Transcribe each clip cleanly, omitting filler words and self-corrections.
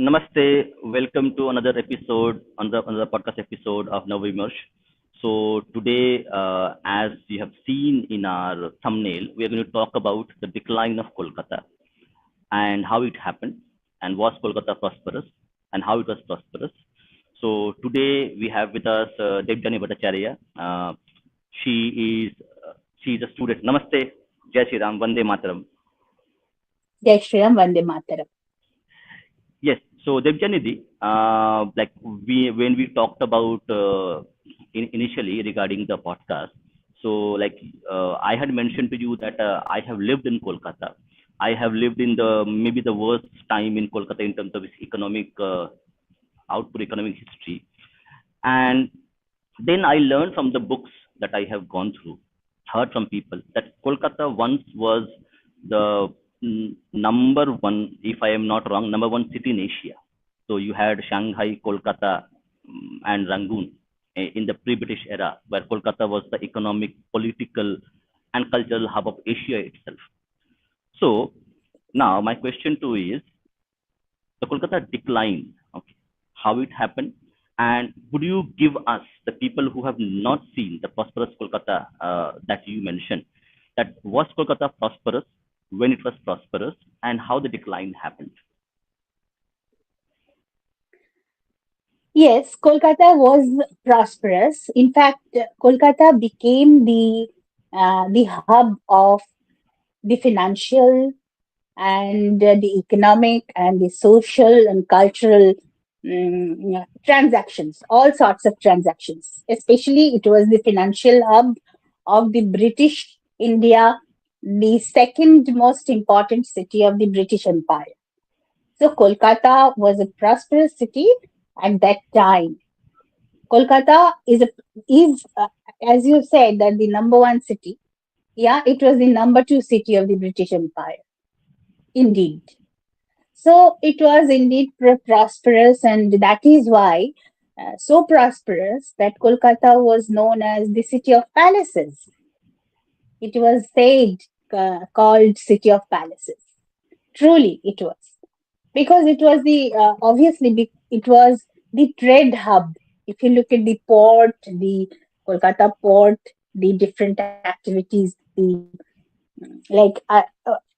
Namaste. Welcome to another episode, another podcast episode of Navimers. So today, as you have seen in our thumbnail, we are going to talk about the decline of Kolkata and how it happened, and was Kolkata prosperous, and how it was prosperous. So today we have with us Devjani Bhattacharya. She is she is a student. Namaste. Jai Shri Ram. Vande Mataram. Jai Shri Ram, Vande Mataram. Yes. So Devjanidhi, like when we talked about initially regarding the podcast, so like I had mentioned to you that I have lived in Kolkata. I have lived in the maybe the worst time in Kolkata in terms of its economic output, economic history, and then I learned from the books that I have gone through, heard from people that Kolkata once was the number one, if I am not wrong, number one city in Asia. So you had Shanghai, Kolkata, and Rangoon in the pre-British era, where Kolkata was the economic, political, and cultural hub of Asia itself. So now my question to you is the Kolkata decline, okay, how it happened, and would you give us, the people who have not seen the prosperous Kolkata that you mentioned, that was Kolkata prosperous, when it was prosperous, and how the decline happened? Yes, Kolkata was prosperous. In fact, Kolkata became the hub of the financial and the economic and the social and cultural transactions, all sorts of transactions. Especially, it was the financial hub of the British India, the second most important city of the British Empire. So Kolkata was a prosperous city at that time. Kolkata is as you said, that the number one city. Yeah, it was the number two city of the British Empire. Indeed. So it was indeed prosperous, and that is why so prosperous that Kolkata was known as the city of palaces. It was said called city of palaces. Truly, it was. Because it was it was the trade hub. If you look at the port, the Kolkata port, the different activities, the like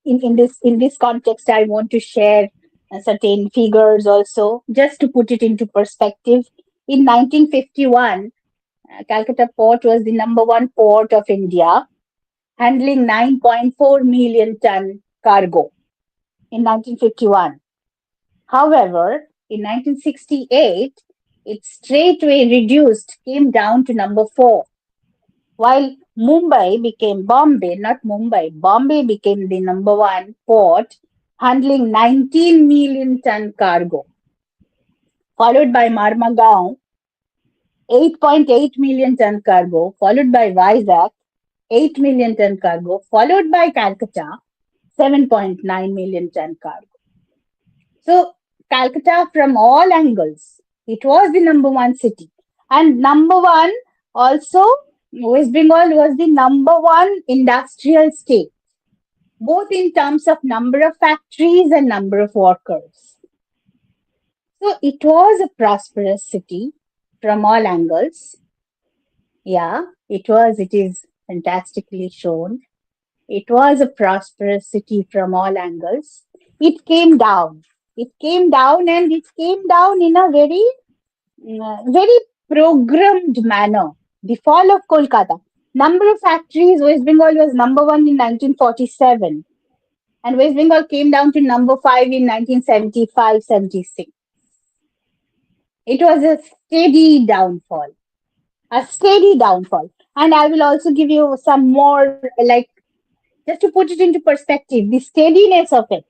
in this context, I want to share certain figures also, just to put it into perspective. In 1951, Calcutta port was the number one port of India, handling 9.4 million ton cargo in 1951. However, in 1968, it straightway reduced, came down to number four, while Bombay became the number one port, handling 19 million ton cargo, followed by Marmagaon, 8.8 million ton cargo, followed by Vizag, 8 million ton cargo, followed by Calcutta, 7.9 million ton cargo. So Calcutta, from all angles, it was the number one city. And number one, also, West Bengal was the number one industrial state, both in terms of number of factories and number of workers. So it was a prosperous city from all angles. Yeah, it is fantastically shown. It was a prosperous city from all angles. It came down. It came down, and it came down in a very programmed manner. The fall of Kolkata. Number of factories, West Bengal was number one in 1947, and West Bengal came down to number five in 1975-76. It was a steady downfall, a steady downfall. And I will also give you some more, like, just to put it into perspective, the steadiness of it.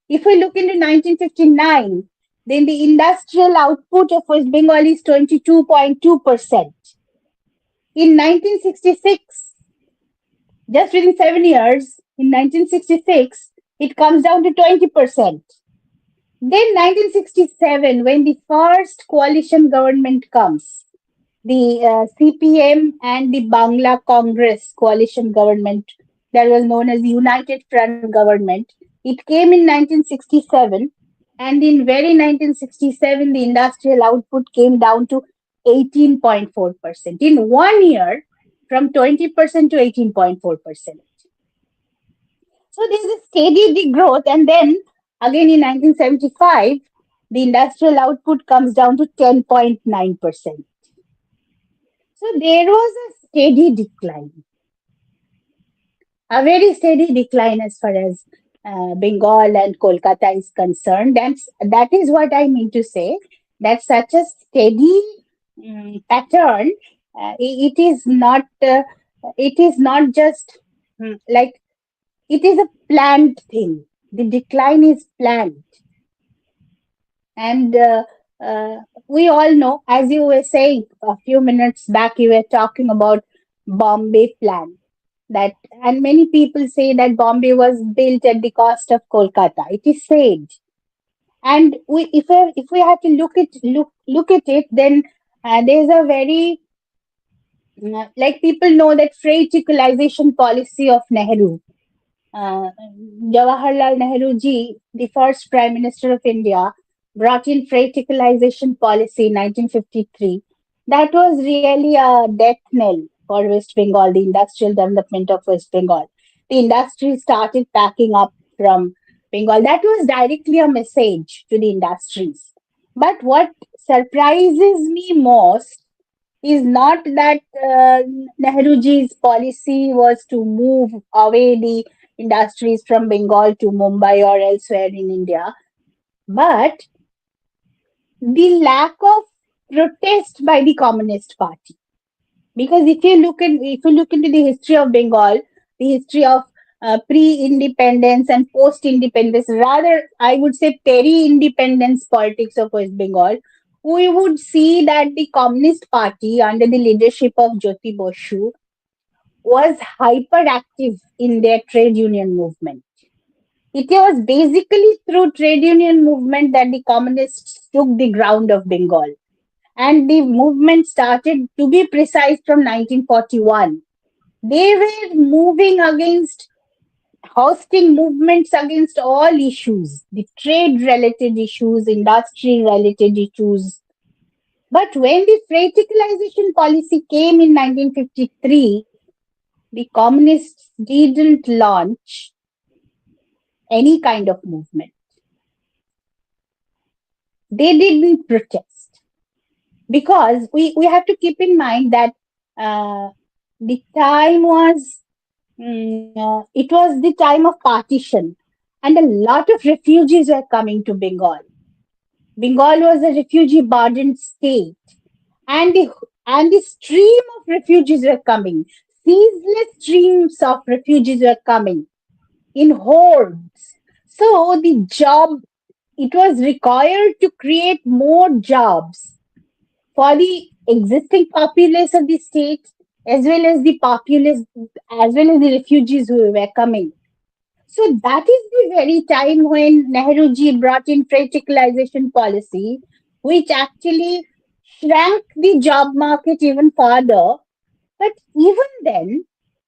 If we look into 1959, then the industrial output of West Bengal is 22.2%. In 1966, just within 7 years, in 1966, it comes down to 20%. Then 1967, when the first coalition government comes, the CPM and the Bangla Congress coalition government, that was known as the United Front government, it came in 1967, And in very 1967, the industrial output came down to 18.4% in 1 year, from 20% to 18.4%. So there's a steady degrowth, and then again in 1975, the industrial output comes down to 10.9%. So there was a steady decline, a very steady decline as far as Bengal and Kolkata is concerned. And that is what I mean to say, that such a steady pattern, it is not just like, it is a planned thing. The decline is planned. And we all know, as you were saying a few minutes back, you were talking about Bombay plan. That, and many people say that Bombay was built at the cost of Kolkata. It is said, and if we have to look at it, then there's a very like, people know that freight equalization policy of Nehru. uh, Jawaharlal Nehru ji, the first Prime Minister of India, brought in freight equalization policy in 1953. That was really a death knell for West Bengal, the industrial development of West Bengal. The industry started packing up from Bengal. That was directly a message to the industries. But what surprises me most is not that Nehruji's policy was to move away the industries from Bengal to Mumbai or elsewhere in India, but the lack of protest by the Communist Party. Because if you look into the history of Bengal, the history of pre-independence and post-independence, rather I would say peri-independence politics of West Bengal, we would see that the Communist Party under the leadership of Jyoti Basu was hyperactive in their trade union movement. It was basically through trade union movement that the communists took the ground of Bengal. And the movement started, to be precise, from 1941. They were moving against, hosting movements against all issues, the trade related issues, industry related issues. But when the freight equalization policy came in 1953, the communists didn't launch any kind of movement. They didn't protest, because we have to keep in mind that the time was it was the time of partition, and a lot of refugees were coming to Bengal. Bengal was a refugee burdened state, and the stream of refugees were coming. Ceaseless streams of refugees were coming in hordes. So it was required to create more jobs for the existing populace of the state, as well as the populace, as well as the refugees who were coming. So that is the very time when Nehruji brought in freight equalization policy, which actually shrank the job market even further. But even then,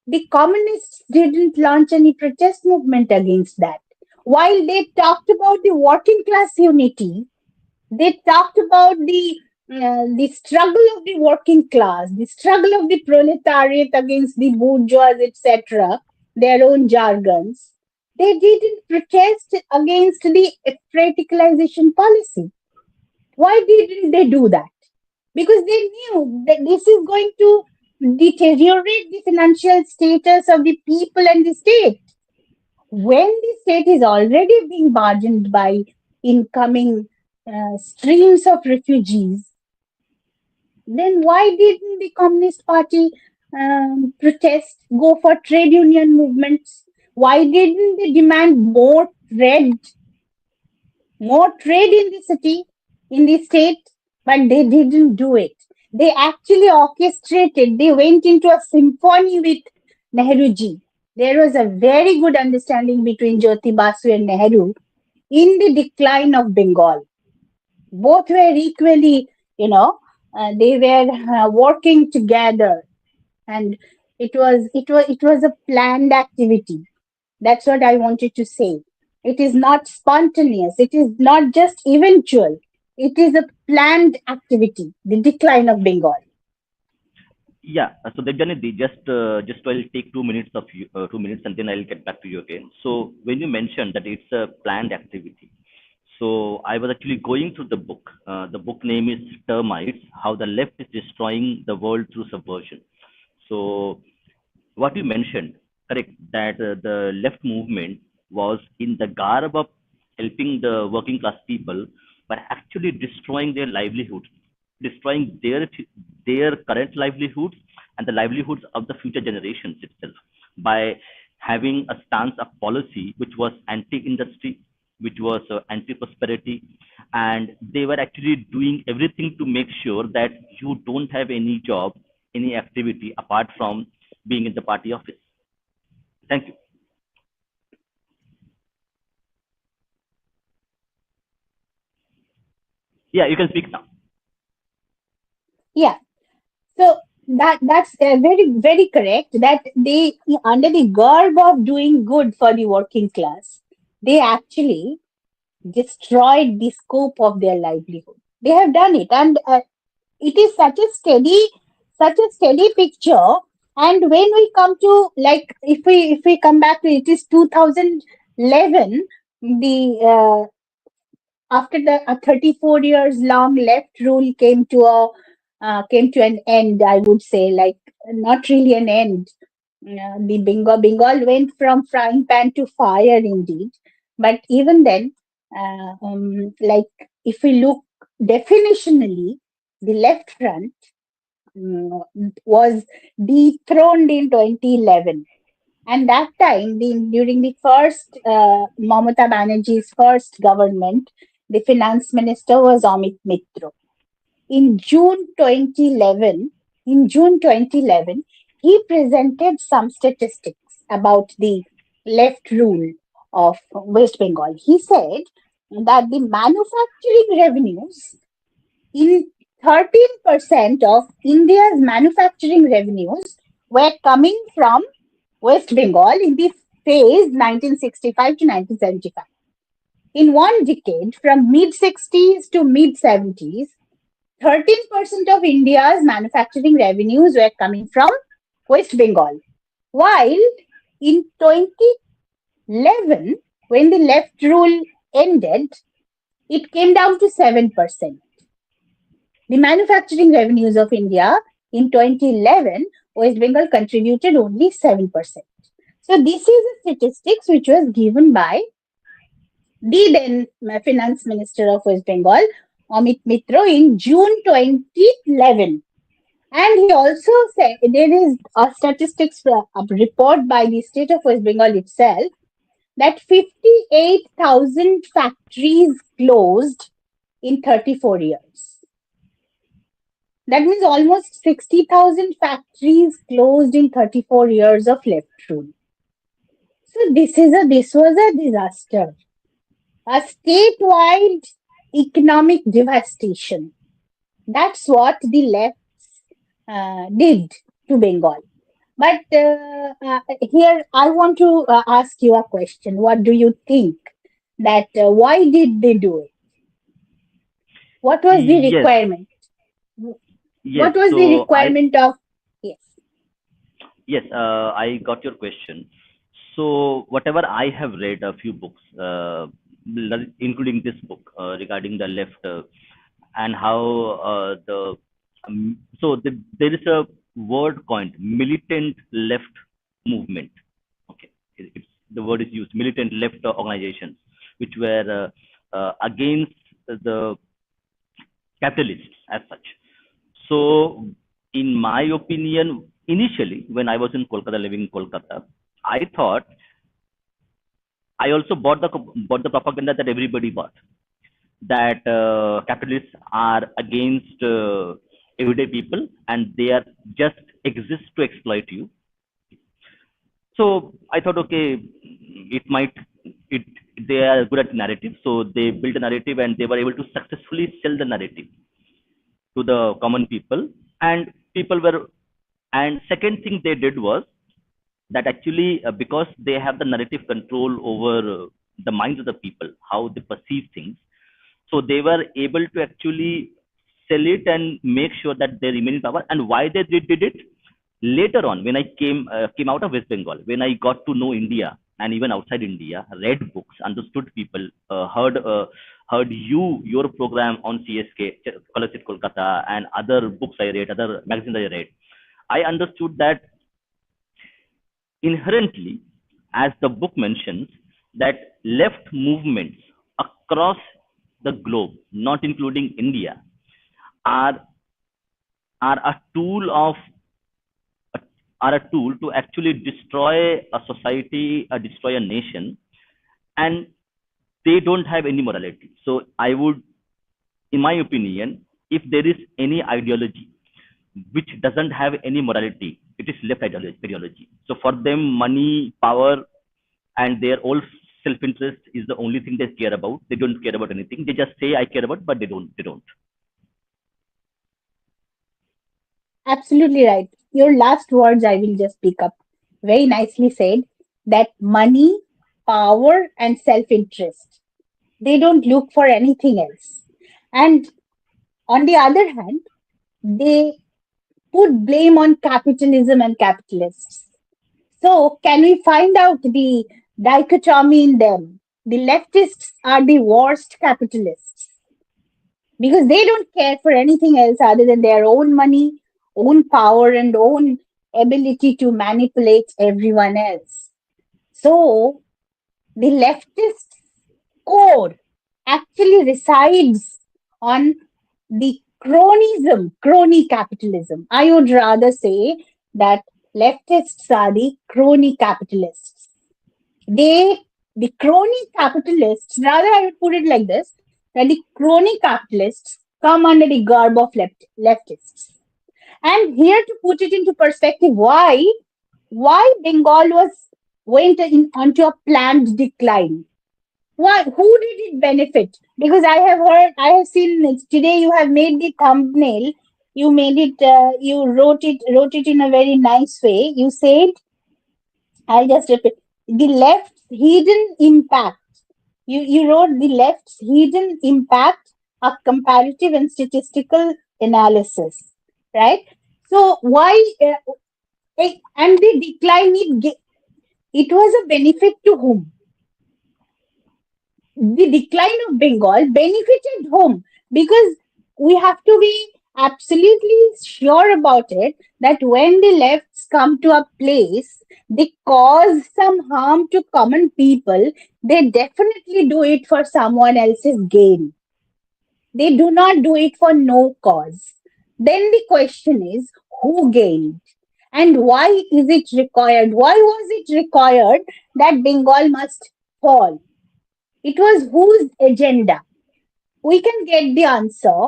the communists didn't launch any protest movement against that. While they talked about the working class unity, they talked about the struggle of the working class, the struggle of the proletariat against the bourgeois, etc., their own jargons. They didn't protest against the freight equalization policy. Why didn't they do that? Because they knew that this is going to deteriorate the financial status of the people and the state. When the state is already being burdened by incoming streams of refugees, then why didn't the Communist Party protest, go for trade union movements? Why didn't they demand more trade in the city, in the state? But they didn't do it. They actually orchestrated, they went into a symphony with Nehruji. There was a very good understanding between Jyoti Basu and Nehru in the decline of Bengal. Both were equally, they were working together, and it was a planned activity. That's what I wanted to say. It is not spontaneous. It is not just eventual. It is a planned activity, the decline of Bengal. Yeah, so Debjanidhi, just I'll take 2 minutes of you, 2 minutes, and then I'll get back to you again. So when you mentioned that it's a planned activity, so I was actually going through the book. The book name is Termites: How the Left is Destroying the World Through Subversion. So what you mentioned, correct, that the left movement was in the garb of helping the working class people, but actually destroying their livelihoods, destroying their current livelihoods and the livelihoods of the future generations itself by having a stance of policy which was anti-industry, which was anti-prosperity, and they were actually doing everything to make sure that you don't have any job, any activity apart from being in the party office. Thank you. Yeah, you can speak now. Yeah. So that's very correct. That they, under the garb of doing good for the working class, they actually destroyed the scope of their livelihood. They have done it, and it is such a steady picture. And when we come to, like, if we come back to, it is 2011, the after the 34 years long left rule came to an end, I would say, like, not really an end. The Bengal went from frying pan to fire indeed. But even then, like, if we look definitionally, the left front was dethroned in 2011. And that time, during the first Mamata Banerjee's first government, the finance minister was Amit Mitra. In June 2011, in June 2011, he presented some statistics about the left rule of West Bengal. He said that the manufacturing revenues, in 13% of India's manufacturing revenues were coming from West Bengal in the phase 1965 to 1975. In one decade, from mid 60s to mid 70s, 13% of India's manufacturing revenues were coming from West Bengal. While in 2011, when the left rule ended, it came down to 7%. The manufacturing revenues of India in 2011, West Bengal contributed only 7%. So this is a statistics which was given by the then finance minister of West Bengal, Amit Mitra, in June 2011. And he also said there is a statistics a report by the state of West Bengal itself that 58,000 factories closed in 34 years. That means almost 60,000 factories closed in 34 years of left rule. So this was a disaster, a statewide economic devastation. That's what the left did to Bengal. But here I want to ask you a question. What do you think? That why did they do it? What was the Yes, requirement? yes. What was the So requirement of? Yes. yes, I got your question. So whatever I have read a few books, including this book regarding the left and how there is a word coined militant left movement. Okay, the word is used, militant left organizations, which were against the capitalists as such. So, in my opinion, initially when I was in Kolkata, living in Kolkata, I thought I also bought the propaganda that everybody bought, that capitalists are against everyday people and they are just exist to exploit you. So I thought, okay, it might it they are good at narrative, so they built a narrative and they were able to successfully sell the narrative to the common people, and people were. And second thing they did was that actually because they have the narrative control over the minds of the people, how they perceive things. So they were able to actually sell it and make sure that they remain in power. And why they did it later on, when I came out of West Bengal, when I got to know India and even outside India, read books, understood people, heard your program on CSK, Scholarship Kolkata, and other books I read, other magazines I read. I understood that inherently, as the book mentions, that left movements across the globe, not including India, are are a tool of are a tool to actually destroy a society, destroy a nation, and they don't have any morality. So I would, in my opinion, if there is any ideology which doesn't have any morality, it is left ideology. So for them, money, power, and their own self-interest is the only thing they care about. They don't care about anything. They just say I care about, but they don't. They don't. Absolutely right. Your last words I will just pick up. Very nicely said that money, power, and self interest. They don't look for anything else. And on the other hand, they put blame on capitalism and capitalists. So, can we find out the dichotomy in them? The leftists are the worst capitalists because they don't care for anything else other than their own money, own power, and own ability to manipulate everyone else. So, the leftist core actually resides on the crony capitalism. I would rather say that leftists are the crony capitalists. They, the crony capitalists, rather, I would put it like this, that the crony capitalists come under the garb of leftists. And here to put it into perspective, why Bengal went onto a planned decline. Why? Who did it benefit? Because I have seen it today. You have made the thumbnail. You made it. You wrote it in a very nice way. You said, "I'll just repeat the left's hidden impact." You wrote the left's hidden impact, a comparative and statistical analysis, right? So why? And the decline it was a benefit to whom? The decline of Bengal benefited whom? Because we have to be absolutely sure about it that when the lefts come to a place, they cause some harm to common people, they definitely do it for someone else's gain. They do not do it for no cause. Then the question is who gained? And why is it required? Why was it required that Bengal must fall? It was whose agenda? We can get the answer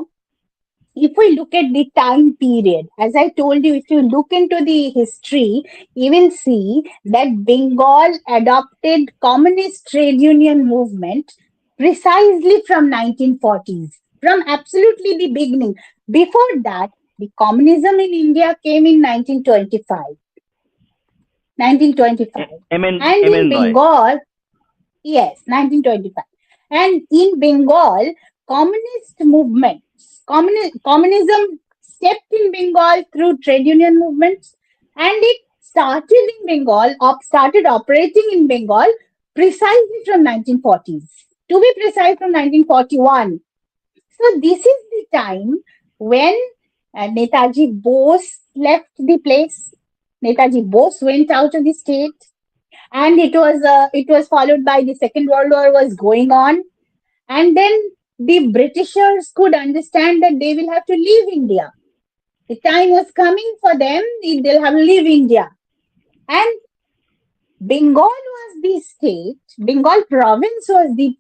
if we look at the time period. As I told you, if you look into the history, you will see that Bengal adopted communist trade union movement precisely from 1940s, from absolutely the beginning. Before that, the communism in India came in 1925. 1925. And in Amen, Roy. Bengal, yes, 1925. And in Bengal, communist movements, communism stepped in Bengal through trade union movements, and it started in Bengal, started operating in Bengal precisely from 1940s. To be precise, from 1941. So this is the time when Netaji Bose left the place. Netaji Bose went out of the state, and it was followed by the Second World War was going on, and then the Britishers could understand that they will have to leave India. The time was coming for them; they'll have to leave India, and Bengal was the state. Bengal province was the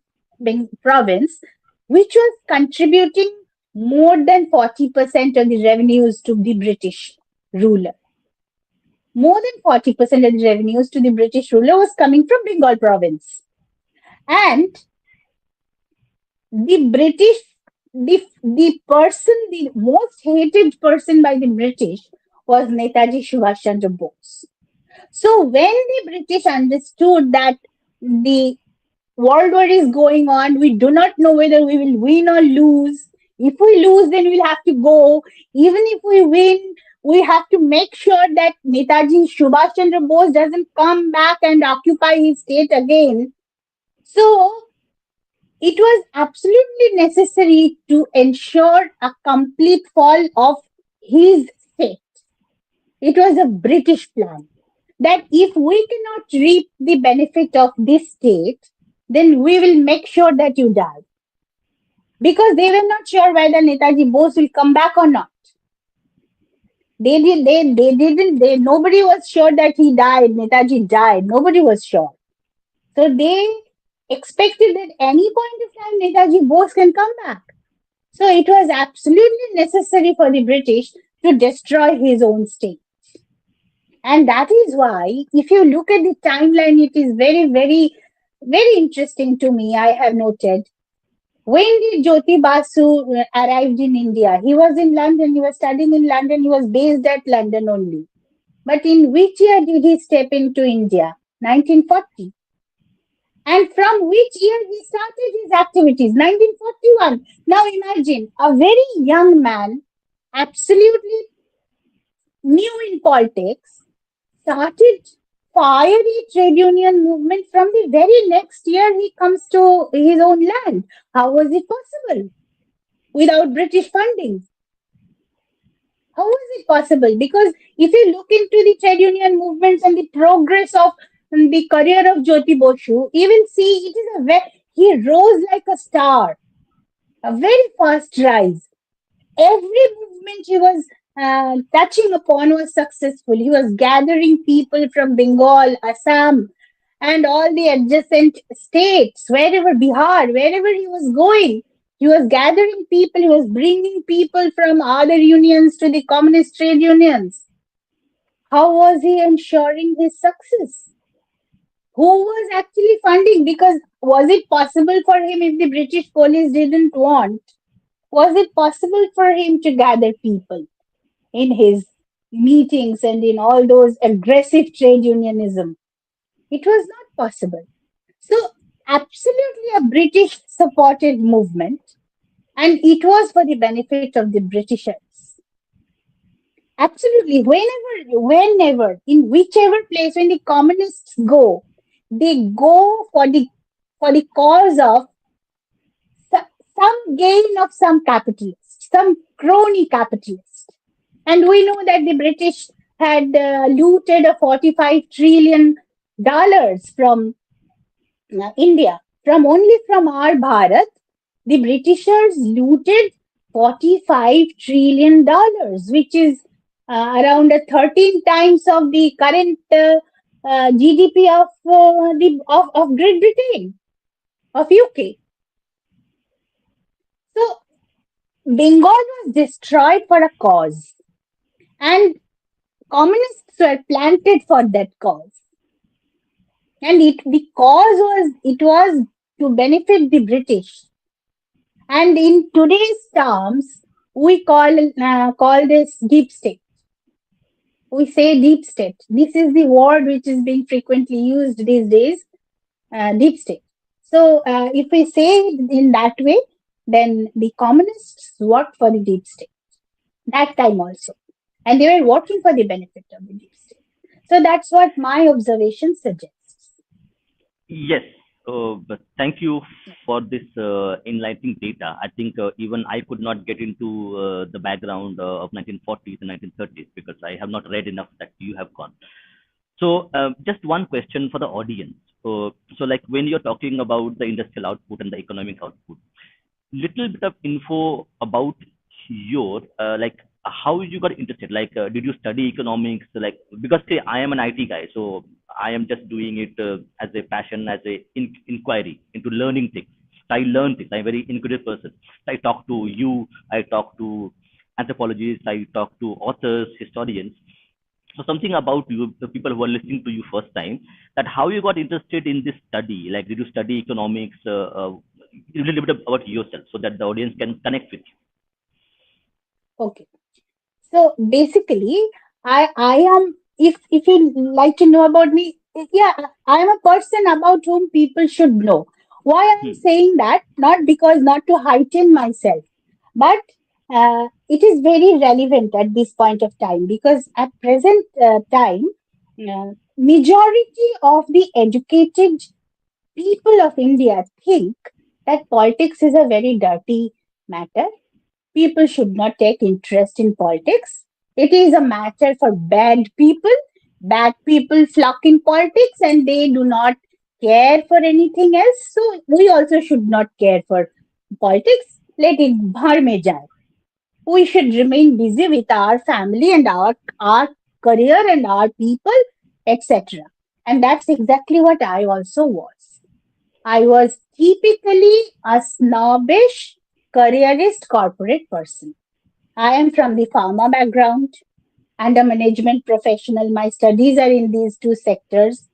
province which was contributing more than 40% of the revenues to the British ruler. More than 40% of the revenues to the British ruler was coming from Bengal province. And the British, the person, the most hated person by the British was Netaji Subhash Chandra Bose. So when the British understood that the World War is going on. We do not know whether we will win or lose. If we lose, then we'll have to go. Even if we win, we have to make sure that Netaji Subhash Chandra Bose doesn't come back and occupy his state again. So it was absolutely necessary to ensure a complete fall of his state. It was a British plan that if we cannot reap the benefit of this state, then we will make sure that you die. Because they were not sure whether Netaji Bose will come back or not. They didn't, nobody was sure that he died, Netaji died. Nobody was sure. So they expected that any point of time Netaji Bose can come back. So it was absolutely necessary for the British to destroy his own state. And that is why, if you look at the timeline, it is very, very, very interesting to me. I have noted. When did Jyoti Basu arrived in India? He was in London. He was studying in London. He was based at London only. But in which year did he step into India? 1940. And from which year he started his activities? 1941. Now imagine a very young man, absolutely new in politics, started fiery trade union movement. From the very next year he comes to his own land. How was it possible without British funding? How was it possible? Because if you look into the trade union movements and the progress of the career of Jyoti Bosu, you will see it is a very, he rose like a star, a very fast rise. Every movement he was touching upon was successful. He was gathering people from Bengal, Assam, and all the adjacent states, wherever Bihar, wherever he was going. He was gathering people, he was bringing people from other unions to the communist trade unions. How was he ensuring his success? Who was actually funding? Because was it possible for him if the British police didn't want? Was it possible for him to gather people in his meetings and in all those aggressive trade unionism? It was not possible. So, absolutely a British supported movement, and it was for the benefit of the Britishers. Absolutely, whenever, in whichever place, when the communists go, they go for the cause of some gain of some capitalist, some crony capitalist. And we know that the British had looted a $45 trillion from India. From only from our Bharat, the Britishers looted $45 trillion, which is around 13 times of the current GDP of of Great Britain, of UK. So Bengal was destroyed for a cause, and communists were planted for that cause. And the cause was it was to benefit the British. And in today's terms, we call this deep state. We say deep state. This is the word which is being frequently used these days, deep state. So if we say it in that way, then the communists worked for the deep state that time also, and they were working for the benefit of the deep state. So that's what my observation suggests. Yes. But thank you for this enlightening data. I think even I could not get into the background of 1940s and 1930s because I have not read enough that you have gone. So, just one question for the audience. Like when you're talking about the industrial output and the economic output, little bit of info about your like how you got interested. Like, did you study economics? Like, because say I am an IT guy, so I am just doing it as a passion, as a inquiry into learning things. So I learn things. I'm a very inquisitive person. So I talk to you. I talk to anthropologists. I talk to authors, historians. So something about you, the people who are listening to you first time, that how you got interested in this study. Like, did you study economics? A little bit about yourself, so that the audience can connect with you. Okay. So basically, I am, if you like to know about me, yeah, I am a person about whom people should know. Why I'm Hmm. saying that? Not because not to heighten myself, but it is very relevant at this point of time because at present time, majority of the educated people of India think that politics is a very dirty matter. People should not take interest in politics. It is a matter for bad people. Bad people flock in politics and they do not care for anything else. So we also should not care for politics. Let it bhar mein jaye. We should remain busy with our family and our career and our people, etc. And that's exactly what I also was. I was typically a snobbish, careerist corporate person. I am from the pharma background and a management professional. My studies are in these two sectors,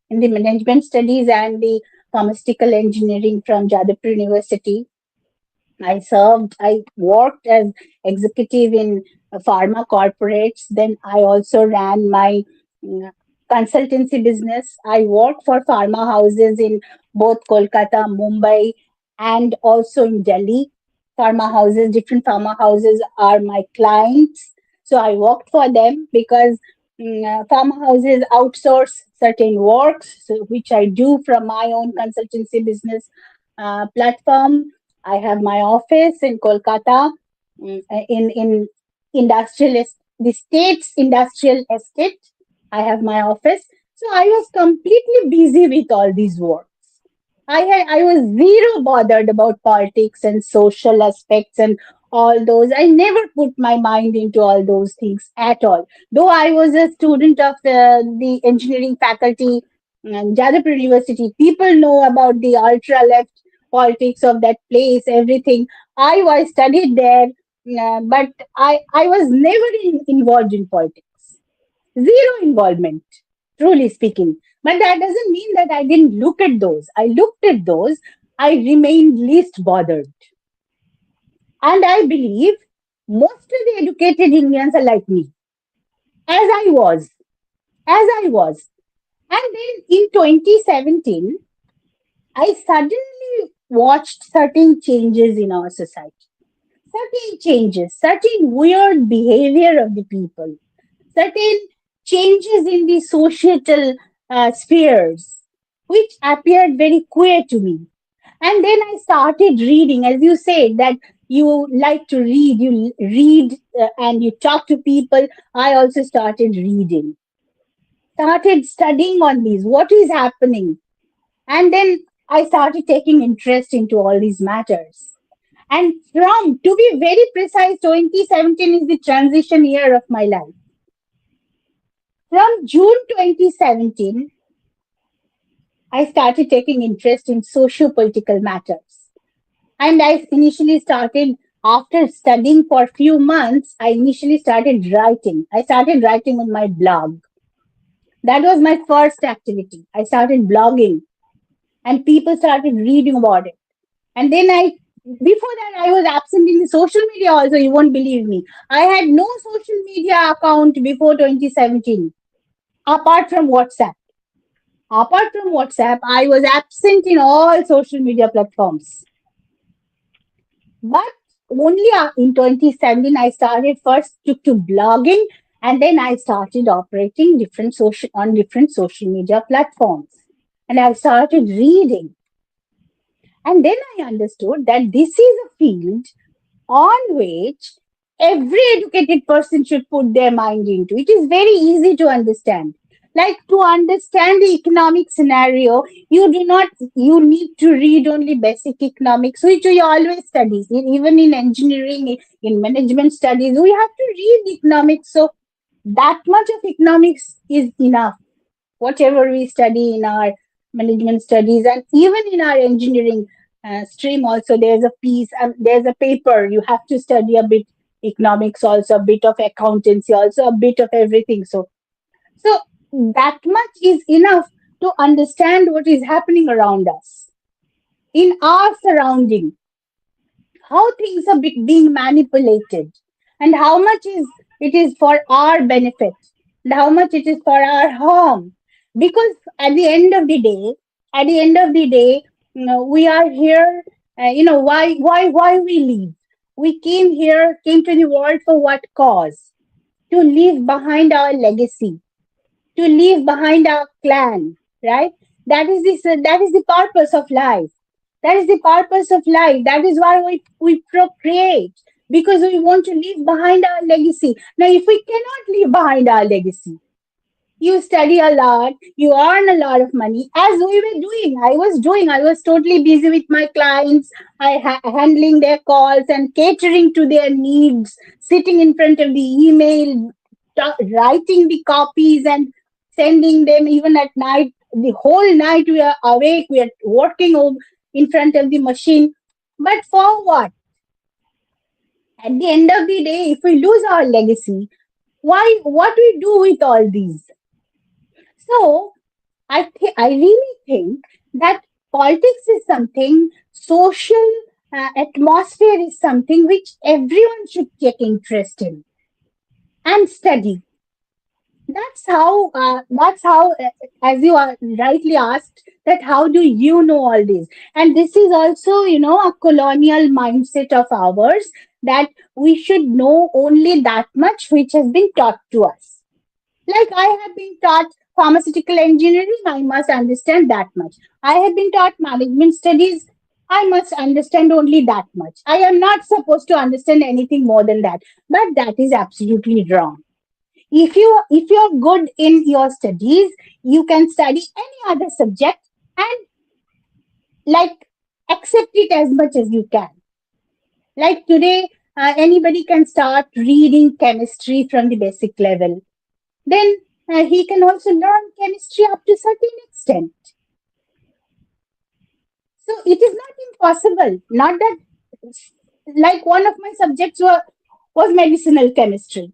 in the management studies and the pharmaceutical engineering from Jadavpur University. I worked as executive in pharma corporates. Then I also ran my mm, consultancy business. I worked for pharma houses in both Kolkata, Mumbai, and also in Delhi. Pharma houses, different pharma houses are my clients. So I worked for them because pharma houses outsource certain works, so, which I do from my own consultancy business platform. I have my office in Kolkata, in the state's industrial estate. I have my office, so I was completely busy with all these works. I was zero bothered about politics and social aspects and all those. I never put my mind into all those things at all. Though I was a student of the engineering faculty Jadavpur University, people know about the ultra left politics of that place, everything. I studied there, but I was never involved in politics. Zero involvement, truly speaking. But that doesn't mean that I didn't look at those. I looked at those. I remained least bothered. And I believe most of the educated Indians are like me, as I was, as I was. And then in 2017, I suddenly watched certain changes in our society, certain changes, certain weird behavior of the people, certain changes in the societal spheres, which appeared very queer to me. And then I started reading, as you said, that you like to read, you read and you talk to people. I also started reading, started studying on these, what is happening. And then I started taking interest into all these matters. And to be very precise, 2017 is the transition year of my life. From June 2017, I started taking interest in socio-political matters. And I initially started, after studying for a few months, I initially started writing. I started writing on my blog. That was my first activity. I started blogging and people started reading about it. And then before that, I was absent in the social media also. You won't believe me. I had no social media account before 2017, apart from WhatsApp. Apart from WhatsApp, I was absent in all social media platforms. But only in 2017, I started first to blogging, and then I started operating different social media platforms. And I started reading. And then I understood that this is a field on which every educated person should put their mind into. It is very easy to understand. Like to understand the economic scenario, you need to read only basic economics, which we always study. Even in engineering, in management studies, we have to read economics. So that much of economics is enough. Whatever we study in our management studies and even in our engineering stream also, there's a paper, you have to study a bit economics also, a bit of accountancy also, a bit of everything. So that much is enough to understand what is happening around us in our surrounding, how things are being manipulated, and how much is it is for our benefit and how much it is for our harm. Because at the end of the day, we are here. Why we live? We came to the world for what cause? To leave behind our legacy, to leave behind our clan, right? That is the purpose of life. That is the purpose of life. That is why we procreate, because we want to leave behind our legacy. Now, if we cannot leave behind our legacy, you study a lot, you earn a lot of money, as we were doing. I was totally busy with my clients, handling their calls and catering to their needs, sitting in front of the email, writing the copies and sending them even at night. The whole night we are awake, we are working in front of the machine. But for what? At the end of the day, if we lose our legacy, what we do with all these? So I really think that politics is something, social atmosphere is something which everyone should take interest in and study. That's how, as you are rightly asked, that how do you know all this? And this is also, a colonial mindset of ours, that we should know only that much which has been taught to us. Like, I have been taught pharmaceutical engineering, I must understand that much. I have been taught management studies, I must understand only that much. I am not supposed to understand anything more than that. But that is absolutely wrong. If you're good in your studies, you can study any other subject and, like, accept it as much as you can. Like today, anybody can start reading chemistry from the basic level. Then he can also learn chemistry up to certain extent. So it is not impossible. Not that, like, one of my subjects was medicinal chemistry.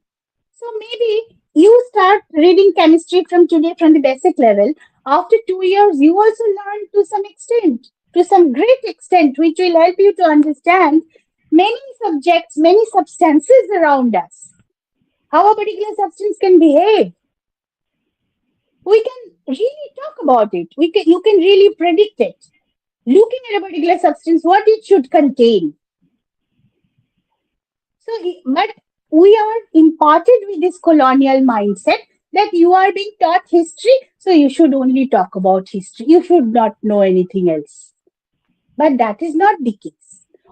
So maybe you start reading chemistry from today from the basic level. After 2 years, you also learn to some extent, to some great extent, which will help you to understand many subjects, many substances around us. How a particular substance can behave. We can really talk about it. You can really predict it. Looking at a particular substance, what it should contain. But we are imparted with this colonial mindset that you are being taught history, so you should only talk about history. You should not know anything else. But that is not the case.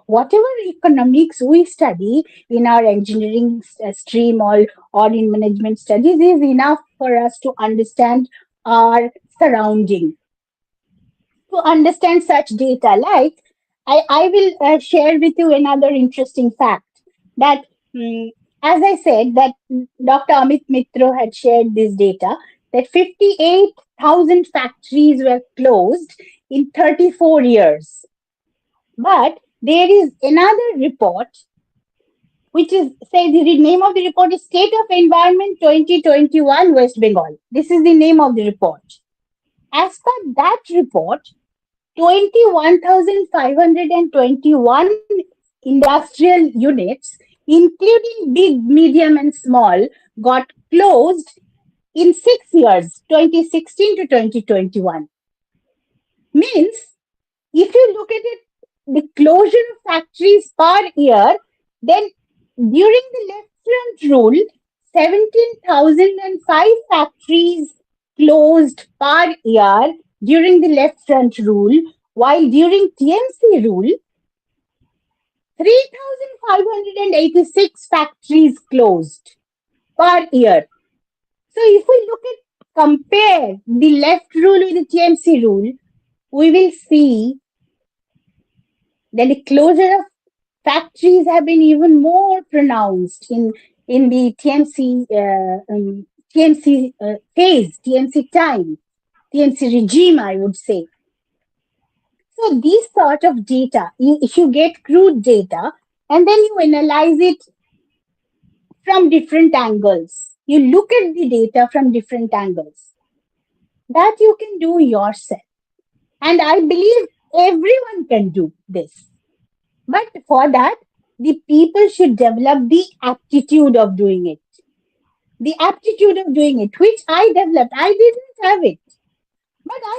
Whatever economics we study in our engineering stream, or in management studies, is enough for us to understand our surrounding, to understand such data. Like, I will share with you another interesting fact, that, as I said, that Dr. Amit Mitro had shared this data, that 58,000 factories were closed in 34 years. But there is another report, which is, say, the name of the report is State of Environment 2021 West Bengal. This is the name of the report. As per that report, 21,521 industrial units, including big, medium, and small, got closed in 6 years, 2016 to 2021. Means, if you look at it, the closure of factories per year, then during the left front rule, 17,005 factories closed per year during the left front rule, while during TMC rule, 3,586 factories closed per year. So if we compare the left rule with the TMC rule, we will see that the closure of factories have been even more pronounced in the TMC phase, TMC time, TMC regime, I would say. So these sort of data, if you get crude data and then you analyze it from different angles, you look at the data from different angles, that you can do yourself. And I believe everyone can do this. But for that, the people should develop the aptitude of doing it. The aptitude of doing it, which I developed. I didn't have it. But I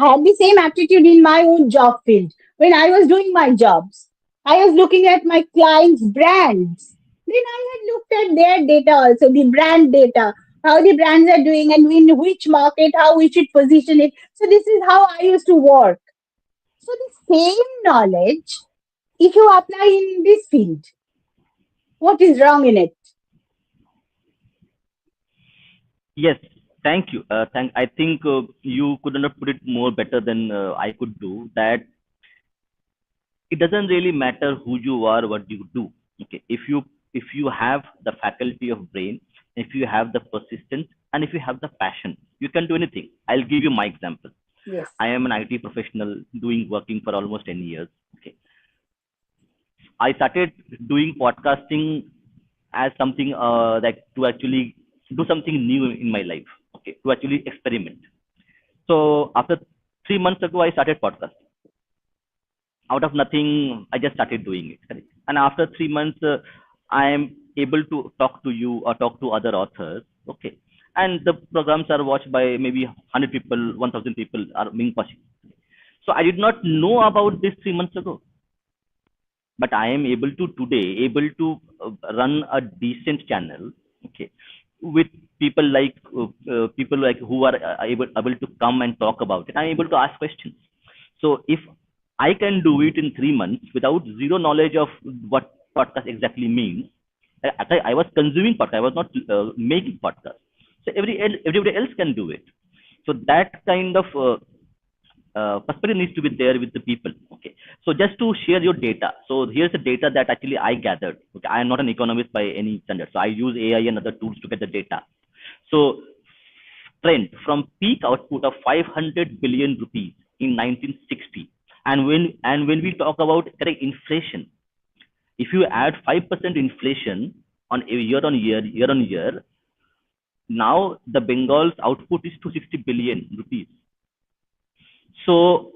had the same attitude in my own job field when I was doing my jobs. I was looking at my clients' brands. Then I had looked at their data also, the brand data, how the brands are doing and in which market, how we should position it. So this is how I used to work. So the same knowledge, if you apply in this field, what is wrong in it? Yes, thank you. I think you couldn't have put it more better than I could do. That it doesn't really matter who you are, what you do. Okay, if you have the faculty of brain, if you have the persistence, and if you have the passion, you can do anything. I'll give you my example. Yes. I am an IT professional doing working for almost 10 years. Okay, I started doing podcasting as something like to actually do something new in my life. Okay, to actually experiment. So after 3 months ago, I started podcast. Out of nothing, I just started doing it. Correct? And after 3 months, I am able to talk to you or talk to other authors. Okay, and the programs are watched by maybe 100 people, 1000 people are being watching. So I did not know about this 3 months ago, but I am able to today able to run a decent channel. Okay, with people like who are able to come and talk about it. I'm able to ask questions. So if I can do it in 3 months without zero knowledge of what podcast exactly means, I was consuming podcast, I was not making podcast. So everybody else can do it. So that kind of perspective needs to be there with the people. Okay, so just to share your data, so here's the data that actually I gathered. Okay, I am not an economist by any standard, so I use AI and other tools to get the data. So trend from peak output of 500 billion rupees in 1960, and when we talk about correct inflation, if you add 5% inflation on a year on year, now the Bengal's output is 260 billion rupees. So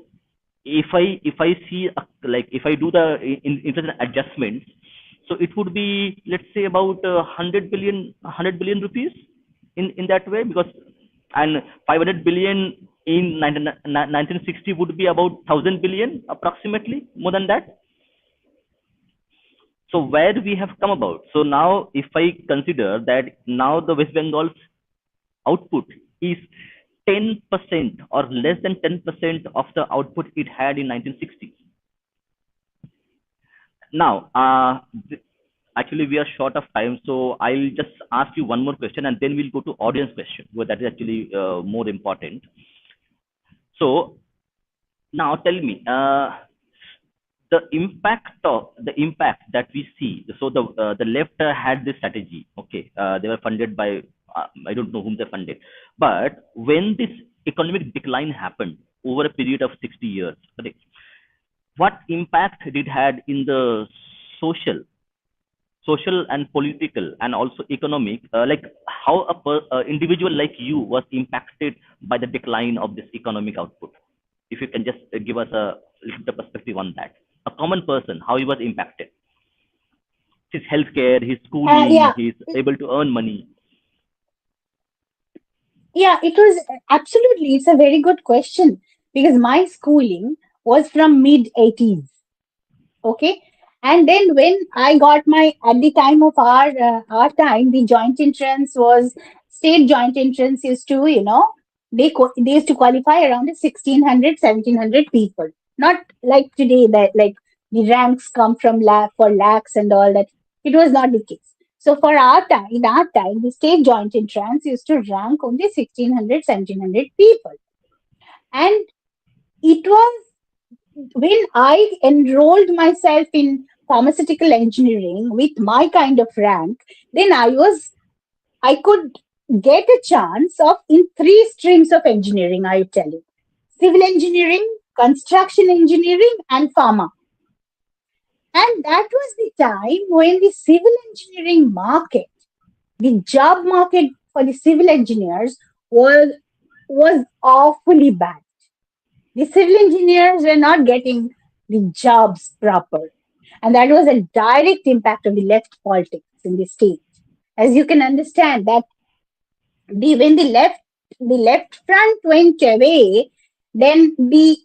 if I see like if I do the inflation adjustments, so it would be, let's say, about 100 billion rupees in that way, because and 500 billion in 1960 would be about 1000 billion approximately, more than that. So where we have come about. So now if I consider that now the West Bengal's output is 10% or less than 10% of the output it had in 1960. Now, actually, we are short of time, so I'll just ask you one more question, and then we'll go to audience question, where that is actually more important. So now, tell me, the impact that we see. So the left had this strategy. Okay, they were funded by I don't know whom they funded, but when this economic decline happened over a period of 60 years, correct, what impact did had in the social social and political and also economic, like how individual like you was impacted by the decline of this economic output. If you can just give us a little bit of perspective on that, a common person, how he was impacted, his healthcare, his schooling, Yeah, he's able to earn money. yeah, it was absolutely. It's a very good question because my schooling was from mid 80s. Okay, and then when I got my at the time of our time, the joint entrance was state joint entrance used to they used to qualify around 1600, 1700 people, not like today that like the ranks come from for lakhs and all that. It was not the case. So for our time, in our time, the state joint entrance used to rank only 1600, 1700 people, and it was when I enrolled myself in pharmaceutical engineering with my kind of rank, then I could get a chance of in three streams of engineering, I tell you. Civil engineering, construction engineering, and pharma. And that was the time when the civil engineering market, the job market for the civil engineers was awfully bad. The civil engineers were not getting the jobs proper. And that was a direct impact of the left politics in the state. As you can understand, that when the left left front went away, then the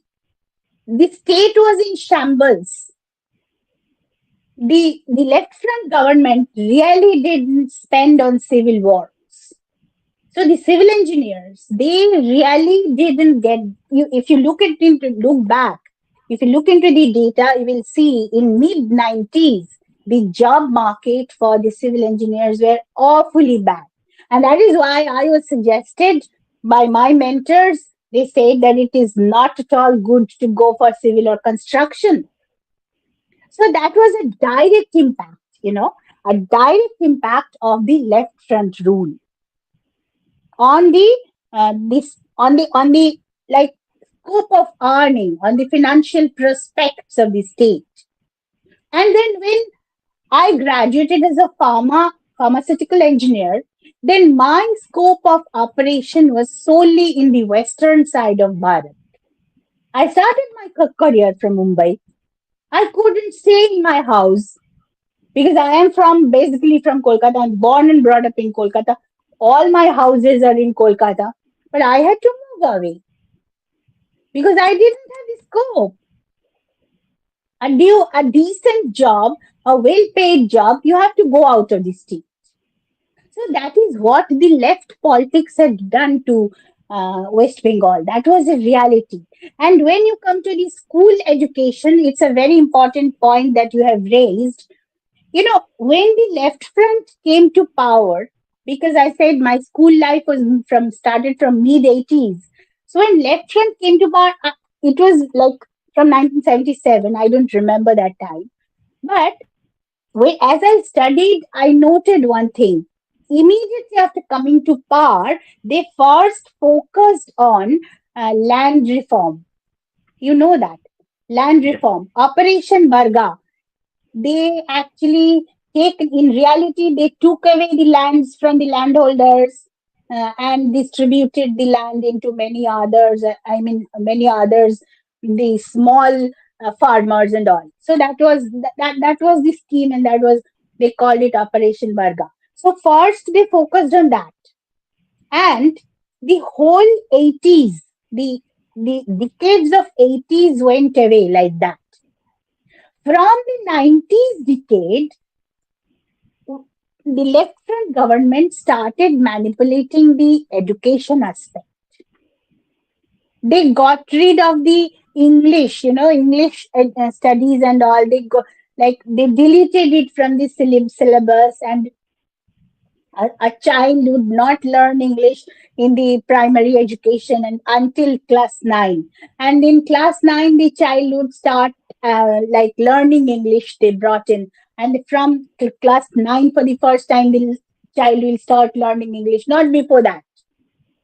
state was in shambles. The left front government really didn't spend on civil wars. So the civil engineers, they really didn't get you. If you look back, if you look into the data, you will see in mid 90s the job market for the civil engineers were awfully bad, and that is why I was suggested by my mentors. They said that it is not at all good to go for civil or construction. So that was a direct impact, a direct impact of the left front rule on the like scope of earning, on the financial prospects of the state. And then when I graduated as a pharmaceutical engineer, then my scope of operation was solely in the western side of Bharat. I started my career from Mumbai. I couldn't stay in my house because I am from basically from Kolkata. I'm born and brought up in Kolkata. All my houses are in Kolkata, but I had to move away because I didn't have the scope. A decent job, a well-paid job, you have to go out of the state. So that is what the left politics had done to West Bengal. That was a reality. And when you come to the school education, it's a very important point that you have raised. When the left front came to power, because I said my school life was from started from mid 80s. So when left front came to power, it was like from 1977. I don't remember that time. But as I studied, I noted one thing. Immediately after coming to power, they first focused on land reform. You know that. Land Yes. reform. Operation Barga, they actually in reality they took away the lands from the landholders and distributed the land into many others, many others, the small farmers and all. So that was the scheme, and that was, they called it Operation Varga. So first they focused on that, and the whole 80s, the decades of 80s went away like that. From the 90s decade, the left front government started manipulating the education aspect. They got rid of the English, English studies and all. They deleted it from the syllabus, and a child would not learn English in the primary education and until class 9. And in class 9, the child would start learning English, they brought in. And from class 9, for the first time, the child will start learning English. Not before that.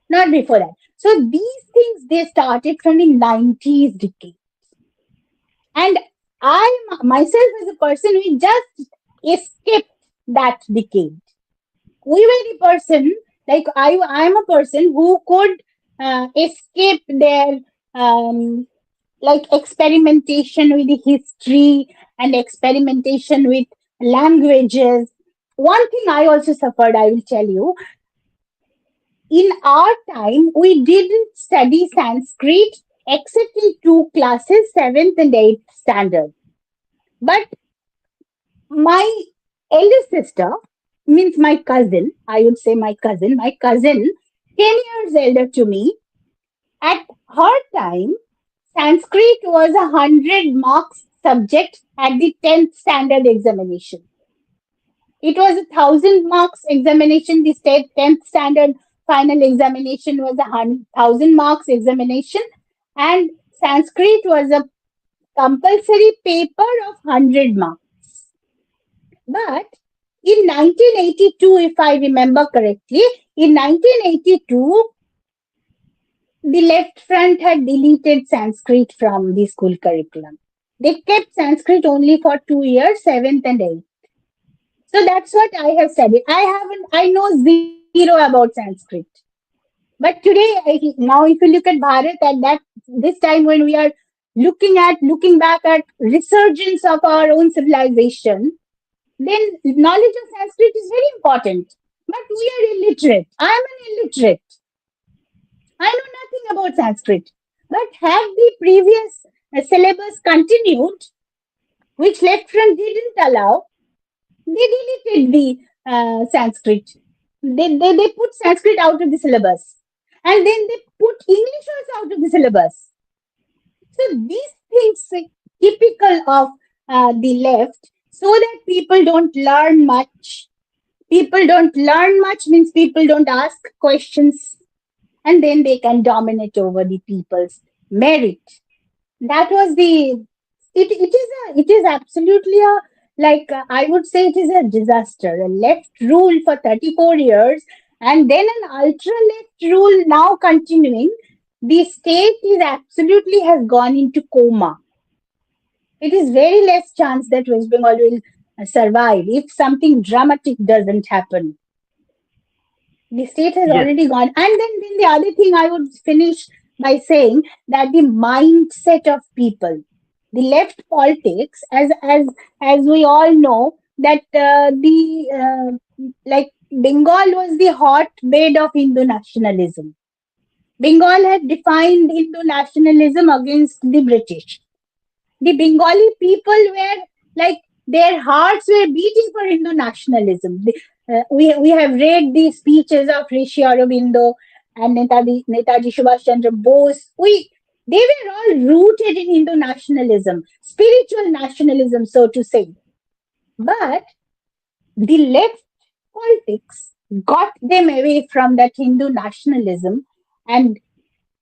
Not before that. So these things, they started from the 90s decade. And I myself as a person, we just escaped that decade. We were the person, like I'm a person who could escape their experimentation with the history and experimentation with languages. One thing I also suffered, I will tell you, in our time we didn't study Sanskrit except in two classes, 7th and 8th standard. But my eldest sister, means my cousin, I would say my cousin, 10 years elder to me, at her time, Sanskrit was a 100 marks subject at the 10th standard examination. It was a 1,000 marks examination. The state 10th standard final examination was a 1,000 marks examination, and Sanskrit was a compulsory paper of 100 marks. But in 1982, if I remember correctly, in 1982, the left front had deleted Sanskrit from the school curriculum. They kept Sanskrit only for 2 years, 7th and 8th. So that's what I have studied. I know zero about Sanskrit. But today, now if you look at Bharat at this time when we are looking back at resurgence of our own civilization, then knowledge of Sanskrit is very important. But we are illiterate. I am an illiterate. I know nothing about Sanskrit. But have the previous syllabus continued, which left front didn't allow, they deleted the Sanskrit. They put Sanskrit out of the syllabus. And then they put English also out of the syllabus. So these things typical of the left, so that people don't learn much. People don't learn much means people don't ask questions, and then they can dominate over the people's merit. That was the it is absolutely a like I would say it is a disaster. A left rule for 34 years and then an ultra left rule now continuing. The state is absolutely has gone into coma. It is very less chance that West Bengal will survive if something dramatic doesn't happen. The state has Yes, already gone. And then the other thing I would finish by saying that the mindset of people, the left politics, as we all know, that the like Bengal was the hotbed of Hindu nationalism. Bengal had defined Hindu nationalism against the British. The Bengali people were like their hearts were beating for Hindu nationalism. We have read the speeches of Rishi Aurobindo and Netaji Subhash Chandra Bose. They were all rooted in Hindu nationalism, spiritual nationalism, so to say. But the left politics got them away from that Hindu nationalism and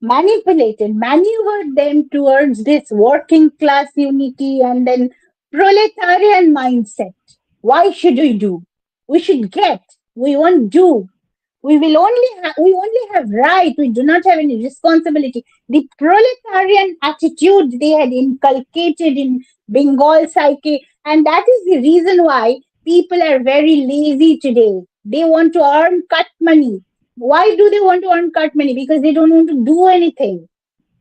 maneuvered them towards this working class unity and then proletarian mindset. Why should we do? We should get. We won't do. We only have right. We do not have any responsibility. The proletarian attitude they had inculcated in Bengal psyche, and that is the reason why people are very lazy today. They want to earn cut money. Why do they want to earn cut money? Because they don't want to do anything.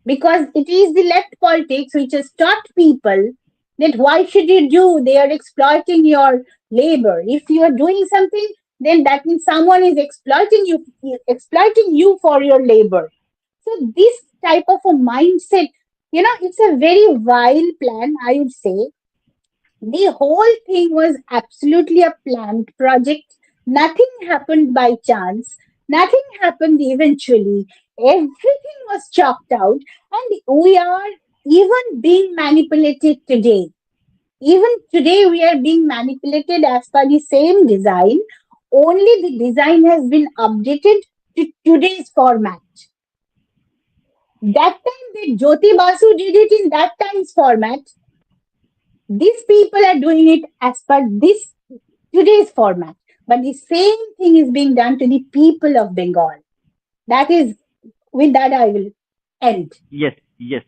Because it is the left politics which has taught people that why should you do? They are exploiting your labor. If you are doing something, then that means someone is exploiting you for your labor. So this type of a mindset, it's a very vile plan, I would say. The whole thing was absolutely a planned project. Nothing happened by chance. Nothing happened eventually. Everything was chalked out, and we are even being manipulated today. Even today, we are being manipulated as per the same design. Only the design has been updated to today's format. That time, the Jyoti Basu did it in that time's format. These people are doing it as per this today's format. But the same thing is being done to the people of Bengal. That is, with that, I will end. yes, yes.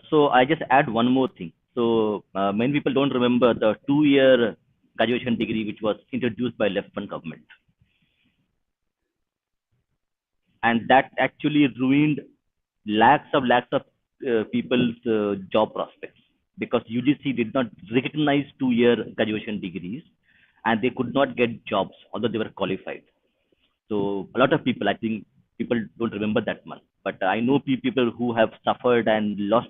So I just add one more thing. So many people don't remember the 2 year graduation degree which was introduced by left front government, and that actually ruined lakhs of people's job prospects, because UGC did not recognize 2 year graduation degrees, and they could not get jobs although they were qualified. So a lot of people, I think people don't remember that much, but I know people who have suffered and lost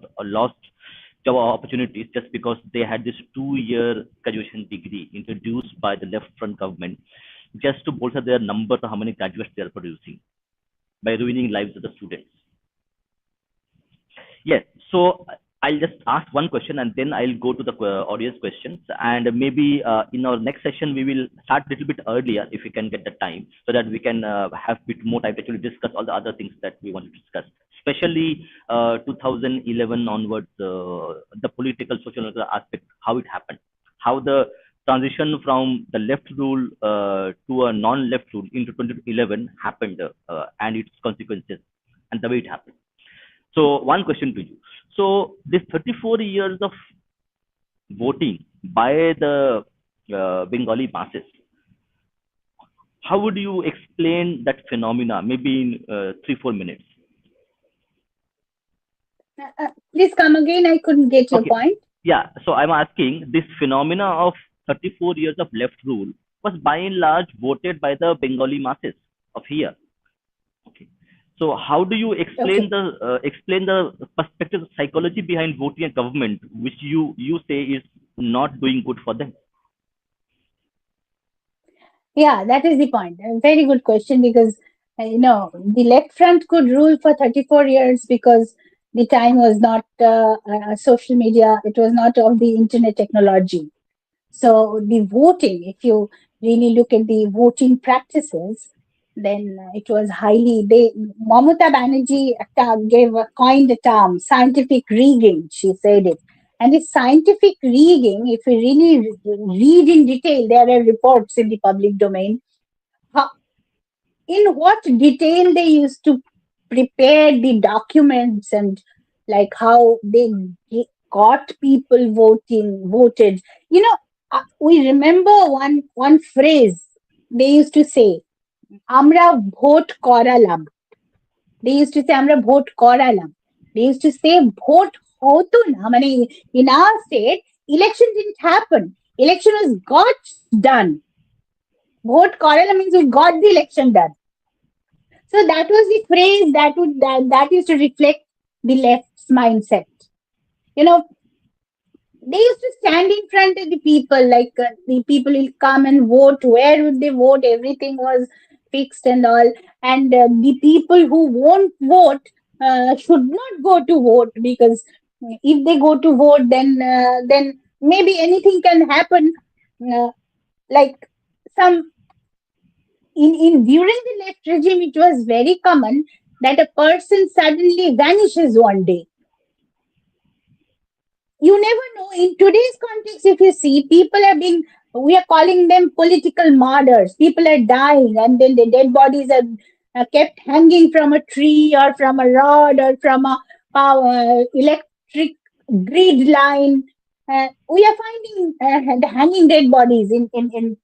job opportunities just because they had this 2 year graduation degree introduced by the left front government, just to bolster their numbers of how many graduates they are producing by ruining lives of the students. Yes. So I'll just ask one question and then I'll go to the audience questions. And maybe in our next session, we will start a little bit earlier if we can get the time, so that we can have a bit more time to actually discuss all the other things that we want to discuss, especially 2011 onwards, the political, social aspect, how it happened, how the transition from the left rule to a non-left rule into 2011 happened, and its consequences and the way it happened. So one question to you. So this 34 years of voting by the Bengali masses, how would you explain that phenomena? Maybe in 3-4 minutes. Please come again. I couldn't get your Okay. point. Yeah. So I'm asking, this phenomena of 34 years of left rule was by and large voted by the Bengali masses of here. Okay. So how do you Okay. explain the perspective psychology behind voting a government which you say is not doing good for them? Yeah, that is the point. A very good question because the left front could rule for 34 years because the time was not social media. It was not of the internet technology. So the voting, if you really look at the voting practices, then it was highly. Mamata Banerjee gave coined the term scientific rigging. She said it, and the scientific rigging, if you really read in detail, there are reports in the public domain. How, in what detail they used to prepare the documents and like how they got people voted. We remember one phrase they used to say, "Amra vote koralam." They used to say, "Amra vote koralam." They used to say, "Vote hoto na." Mane, in our state, election didn't happen. Election was got done. Vote koralam means we got the election done. So that was the phrase that used to reflect the left's mindset. You know, they used to stand in front of the people, like the people will come and vote. Where would they vote? Everything was fixed and all. And the people who won't vote should not go to vote because if they go to vote, then maybe anything can happen. Uh, like some in during the left regime, it was very common that a person suddenly vanishes one day. You never know. In today's context, if you see, people are being, we are calling them political martyrs. People are dying, and then the dead bodies are kept hanging from a tree or from a rod or from a power electric grid line. We are finding the hanging dead bodies in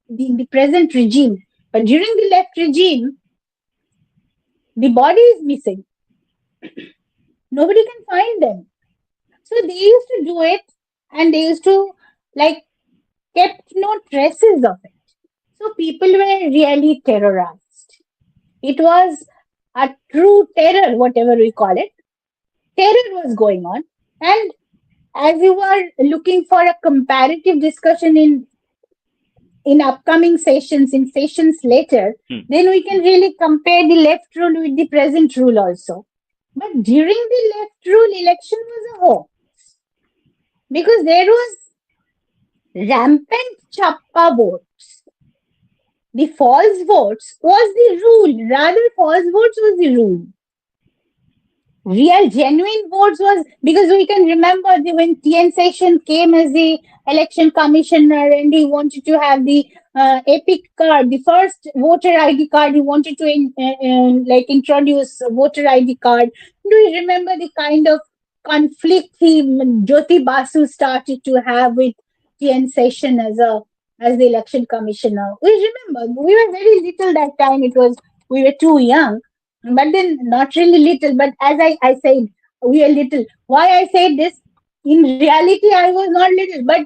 the present regime. But during the left regime, the body is missing. Nobody can find them. So they used to do it, and they used to like kept no traces of it. So people were really terrorized. It was a true terror, whatever we call it. Terror was going on. And as you were looking for a comparative discussion in upcoming sessions, in sessions later, Hmm. then we can really compare the left rule with the present rule also. But during the left rule, election was a hoax because there was rampant chappa votes. The false votes was the rule. Rather, false votes was the rule. Real, genuine votes was because we can remember when TN Session came as the election commissioner and he wanted to have the epic card, the first voter ID card. He wanted to like introduce a voter ID card. Do you remember the kind of conflict Jyoti Basu started to have with TN Session as the election commissioner? We remember we were very little that time. It was we were too young, but then not really little. But as I said, we are little. Why I said this? In reality, I was not little, but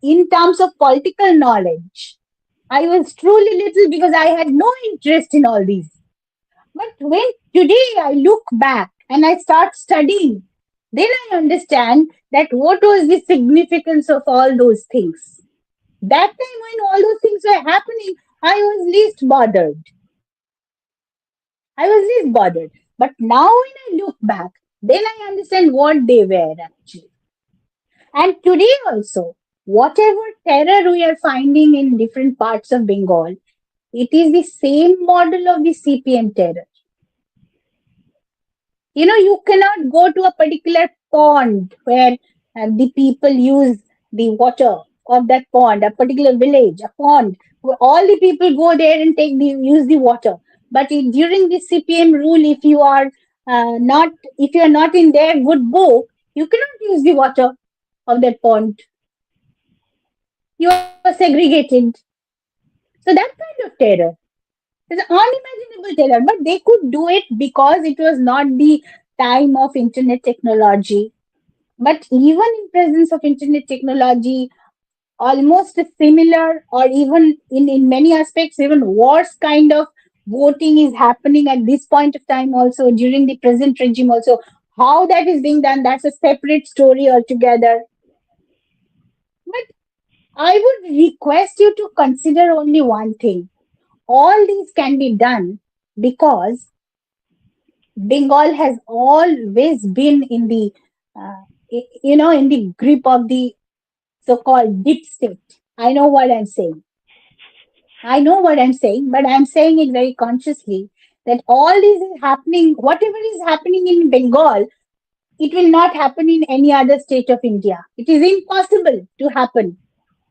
in terms of political knowledge, I was truly little because I had no interest in all these. But when today I look back and I start studying, then I understand that what was the significance of all those things. That time when all those things were happening, I was least bothered. I was least bothered. But now when I look back, then I understand what they were actually. And today also, whatever terror we are finding in different parts of Bengal, it is the same model of the CPM terror. You cannot go to a particular pond where the people use the water of that pond, a particular village, a pond, where all the people go there and use the water. But during the CPM rule, if you are not in their good book, you cannot use the water of that pond. You are segregated. So that kind of terror is unimaginable terror, but they could do it because it was not the time of internet technology. But even in presence of internet technology, almost similar or even in many aspects, even worse kind of voting is happening at this point of time also, during the present regime also. How that is being done, that's a separate story altogether. But I would request you to consider only one thing. All these can be done because Bengal has always been in the, in the grip of the so-called deep state. I know what I'm saying. I know what I'm saying, but I'm saying it very consciously that all this is happening, whatever is happening in Bengal, it will not happen in any other state of India. It is impossible to happen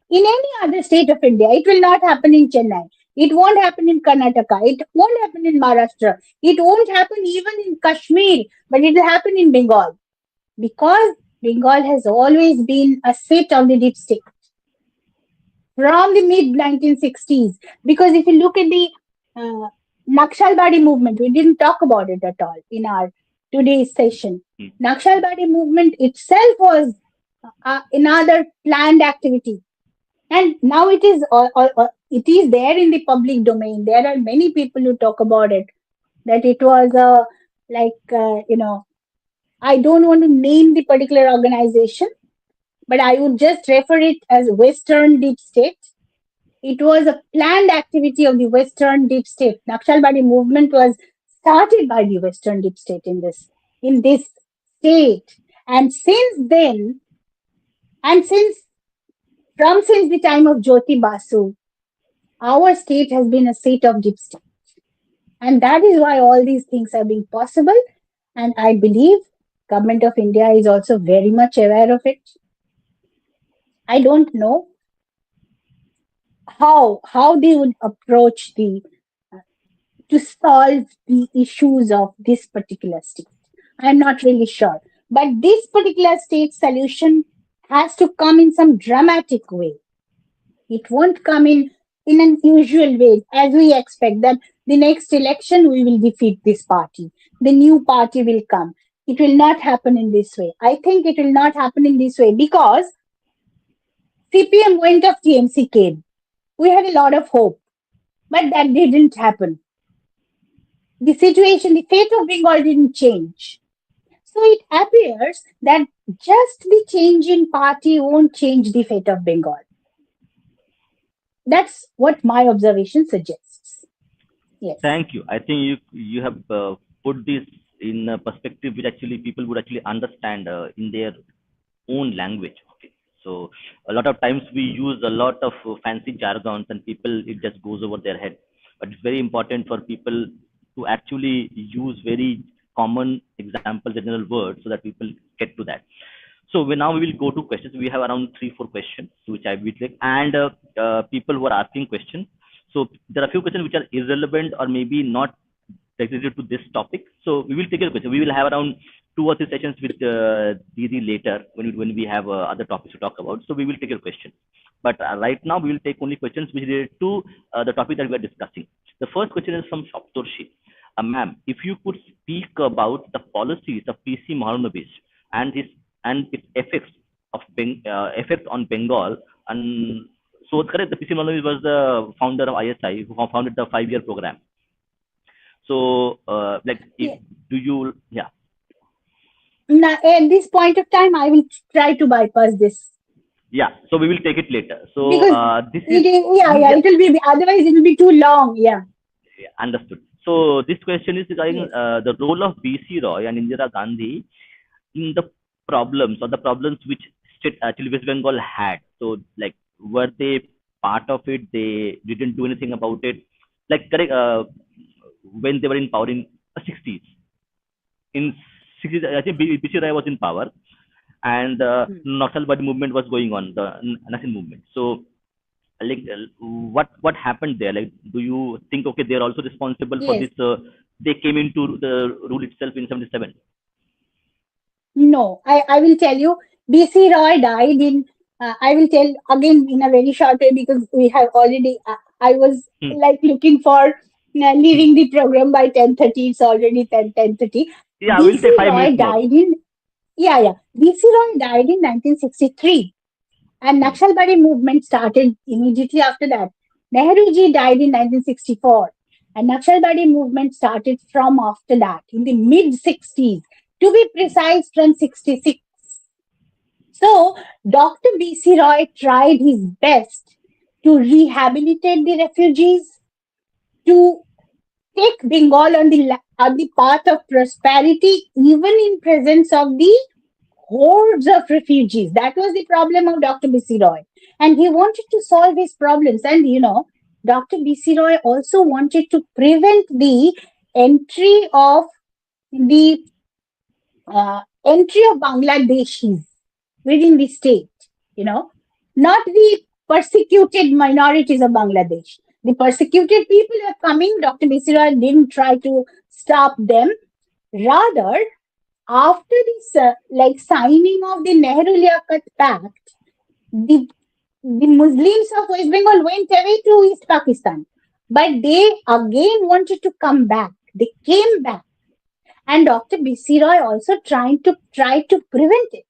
in any other state of India. It will not happen in Chennai. It won't happen in Karnataka. It won't happen in Maharashtra. It won't happen even in Kashmir, but it will happen in Bengal because Bengal has always been a seat of the deep state from the mid 1960s. Because if you look at the uh, Naxalbari movement, we didn't talk about it at all in our today's session. Naxalbari movement itself was another planned activity, and now it is there in the public domain. There are many people who talk about it, that it was a, like, I don't want to name the particular organization, but I would just refer it as Western Deep State. It was a planned activity of the Western Deep State. Naxalbari movement was started by the Western Deep State in this state. And since then, and since the time of Jyoti Basu, our state has been a state of deep state. And that is why all these things are being possible. And I believe government of India is also very much aware of it. I don't know how they would approach the to solve the issues of this particular state. I'm not really sure. But this particular state solution has to come in some dramatic way. It won't come in an usual way, as we expect that the next election we will defeat this party. The new party will come. It will not happen in this way. I think it will not happen in this way because CPM went off, TMC came. We had a lot of hope, but that didn't happen. The situation, the fate of Bengal didn't change. So it appears that just the change in party won't change the fate of Bengal. That's what my observation suggests. Yes. Thank you. I think you have put this in a perspective which actually people would actually understand in their own language. Okay. So a lot of times we use a lot of fancy jargons and people it just goes over their head. But it's very important for people to actually use very common examples, general words, so that people get to that. So now we will go to questions. We have around 3-4 questions which I will take, and people who are asking questions. So there are a few questions which are irrelevant or maybe not related to this topic. So we will take a question. We will have around 2 or 3 sessions with Didi later when we have other topics to talk about. So we will take your question. But right now we will take only questions which relate to the topic that we are discussing. The first question is from Shoptorshi. Ma'am, if you could speak about the policies of PC Mahalanobis and his and its effects effects on Bengal. And so it's correct. The PC Mahalanobis was the founder of ISI, who founded the 5-year program. So, like, if, Yeah. do you? Yeah, Now, at this point of time, I will try to bypass this yeah. So we will take it later. So because this is yeah, yeah, it will be, otherwise it will be too long. Yeah. yeah, understood. So this question is regarding Yes. the role of BC Roy and Indira Gandhi in the problems or the problems which state actually West Bengal had. So like, were they part of it? They didn't do anything about it. Like, correct. When they were in power in 60s, in 60s, I think BC Roy was in power, and the Hmm. Naxalbari movement was going on, the Naxal movement. So like, what happened there? Like, do you think okay they're also responsible for Yes. this? They came into the rule itself in 77. No, I will tell you. BC Roy died in. I will tell again in a very short way because we have already. I was Hmm. like looking for Hmm. leaving the program by 10:30. It's already 10:30. Yeah, we'll take BC five Roy minutes more. died in. Yeah, yeah. BC Roy died in 1963, and Hmm. Naxalbari movement started immediately after that. Nehru ji died in 1964. And Naxalbari movement started from after that, in the mid 60s, to be precise, from 66. So, Dr. B.C. Roy tried his best to rehabilitate the refugees, to take Bengal on on the path of prosperity, even in presence of the hordes of refugees. That was the problem of Dr. B.C. Roy. And he wanted to solve his problems. And, Dr. B.C. Roy also wanted to prevent the entry of the entry of Bangladeshis within the state, you know, not the persecuted minorities of Bangladesh. The persecuted people are coming. Dr. B.C. Roy didn't try to stop them. Rather, after this signing of the Nehru-Liaquat Pact, the Muslims of West Bengal went away to East Pakistan, but they again wanted to come back. They came back, and Dr. B.C. Roy also tried to prevent it.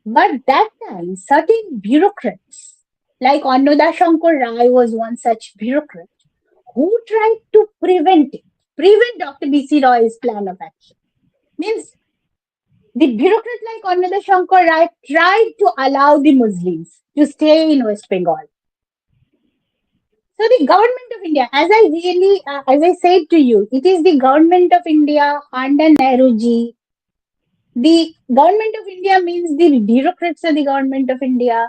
But that time, certain bureaucrats, like Annoda Shankar Rai was one such bureaucrat, who tried to prevent Dr. B.C. Roy's plan of action. Means the bureaucrat like Annoda Shankar Rai tried to allow the Muslims to stay in West Bengal. So the government of India, as I said to you, it is the government of India under Nehruji. The government of India means the bureaucrats of the government of India.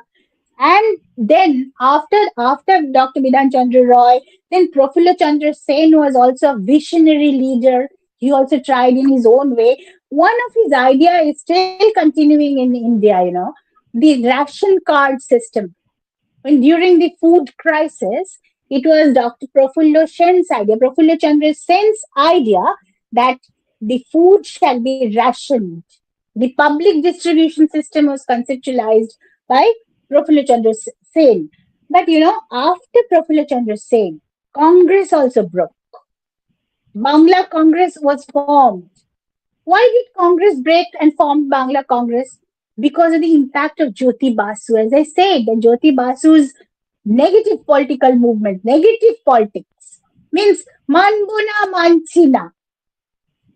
And then after Dr. Bidhan Chandra Roy, then Profula Chandra Sen was also a visionary leader. He also tried in his own way. One of his ideas is still continuing in India, the ration card system. When during the food crisis, it was Dr. Profullo Sen's idea, Profullo Chandra Sen's idea that the food shall be rationed. The public distribution system was conceptualized by Profullo Chandra Sen. But after Profullo Chandra Sen, Congress also broke. Bangla Congress was formed. Why did Congress break and form Bangla Congress? Because of the impact of Jyoti Basu. As I said, the Jyoti Basu's negative political movement, negative politics, means manbona manchina,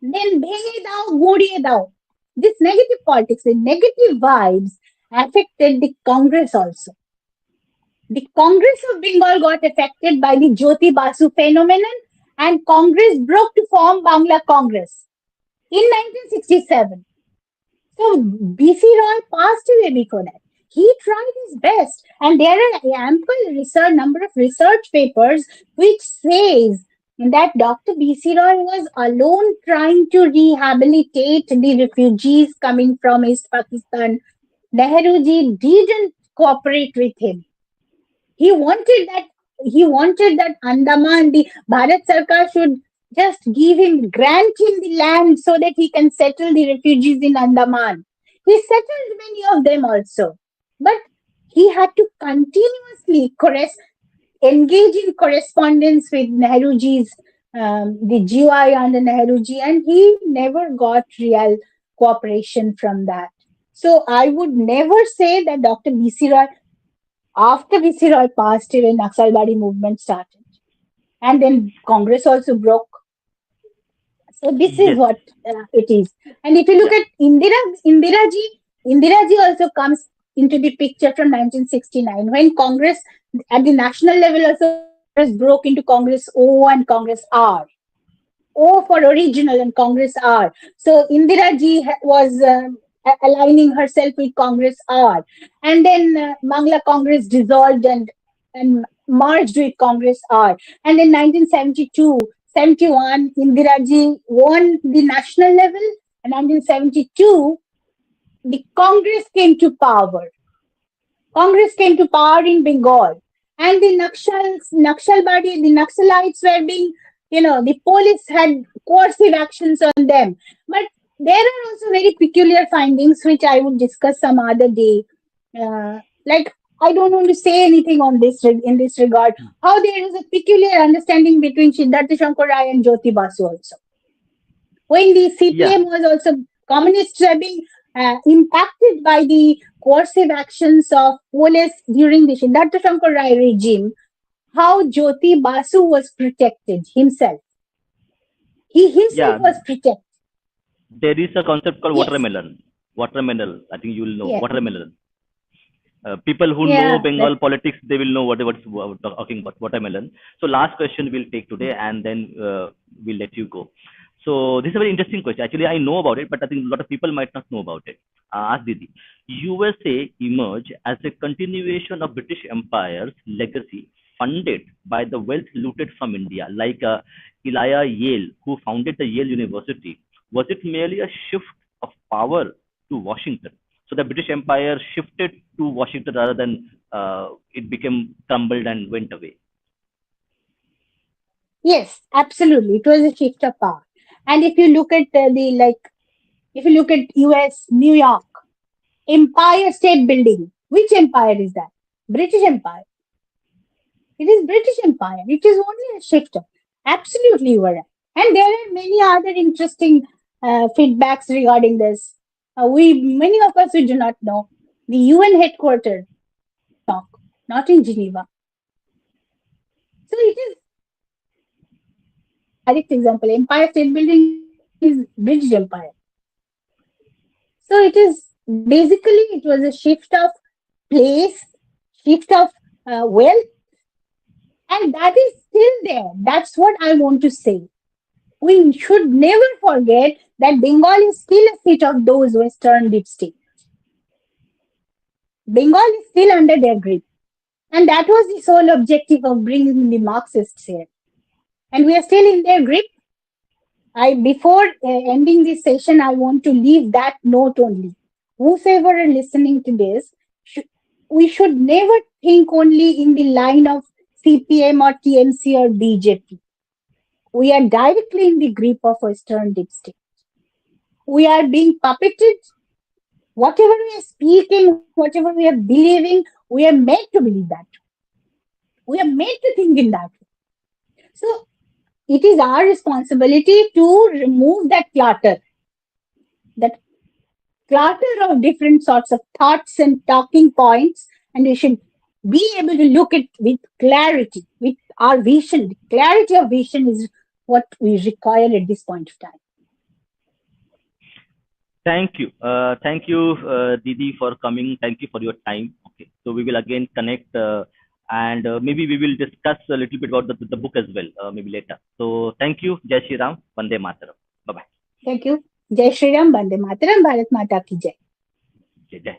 then bhenge dao, guriye dao. This negative politics, the negative vibes affected the Congress also. The Congress of Bengal got affected by the Jyoti Basu phenomenon, and Congress broke to form Bangla Congress in 1967. So B.C. Roy passed away before that. He tried his best, and there are ample number of research papers which says that Dr. B.C. Roy was alone trying to rehabilitate the refugees coming from East Pakistan. Nehruji didn't cooperate with him. He wanted that Andaman, the Bharat Sarkar should just grant him the land so that he can settle the refugees in Andaman. He settled many of them also. But he had to continuously engage in correspondence with Nehruji's, the GI under Nehruji, and he never got real cooperation from that. So I would never say that Dr. B.C. Roy, after V.C. Roy passed away, Naxalbari movement started. And then Congress also broke. So this is Yes. what it is. And if you look Yeah. at Indiraji also comes into the picture from 1969, when Congress, at the national level also, Congress broke into Congress O and Congress R. O for original and Congress R. So Indira ji was aligning herself with Congress R. And then Bangla Congress dissolved and merged with Congress R. And in 1972, 71, Indira ji won the national level. And 1972, the Congress came to power. Congress came to power in Bengal, and the the Naxalites were being, the police had coercive actions on them. But there are also very peculiar findings which I would discuss some other day. Like, I don't want to say anything on in this regard. How there is a peculiar understanding between Siddhartha Shankar Rai and Jyoti Basu also. When the Yeah. CPM was also, communists were being impacted by the coercive actions of police during the Siddhartha Shankar Rai regime. how Jyoti Basu was protected himself. He himself Yeah, was protected. there is a concept called Yes, watermelon. Watermelon. I think you will know yeah, watermelon. People who know yeah, Bengal that, politics, they will know what's talking about watermelon. So last question we'll take today, and then we'll let you go. So this is a very interesting question. Actually, I know about it, but I think a lot of people might not know about it. Ask Didi. USA emerged as a continuation of British Empire's legacy, funded by the wealth looted from India, like Elijah Yale, who founded the Yale University. Was it merely a shift of power to Washington? So the British Empire shifted to Washington rather than it became crumbled and went away. yes, absolutely. It was a shift of power. And if you look at if you look at US, New York, Empire State Building, which empire is that? British Empire. It is British Empire. It is only a shifter. Absolutely, you are right. And there are many other interesting feedbacks regarding this. We many of us we do not know the UN headquarters in New York, not in Geneva. So it is direct example. Empire State Building is British Empire. So it is basically it was a shift of place, shift of wealth, and that is still there. That's what I want to say. We should never forget that Bengal is still a seat of those Western deep state. Bengal is still under their grip. And that was the sole objective of bringing the Marxists here. And we are still in their grip. Before ending this session, I want to leave that note only. Whosoever are listening to this, sh- we should never think only in the line of CPM or TMC or BJP. We are directly in the grip of Western deep state. We are being puppeted. Whatever we are speaking, whatever we are believing, we are made to believe that. We are made to think in that way. So it is our responsibility to remove that clutter of different sorts of thoughts and talking points, and we should be able to look at with clarity, with our vision. The clarity of vision is what we require at this point of time. Thank you. Thank you, Didi, for coming. Thank you for your time. Okay. So we will again connect and maybe we will discuss a little bit about the book as well, maybe later. So thank you. Jai Shri Ram. Vande Mataram. Bye bye. Thank you. Jai Shri Ram, Bande Mataram, Bharat Mata ki Jai. Jai.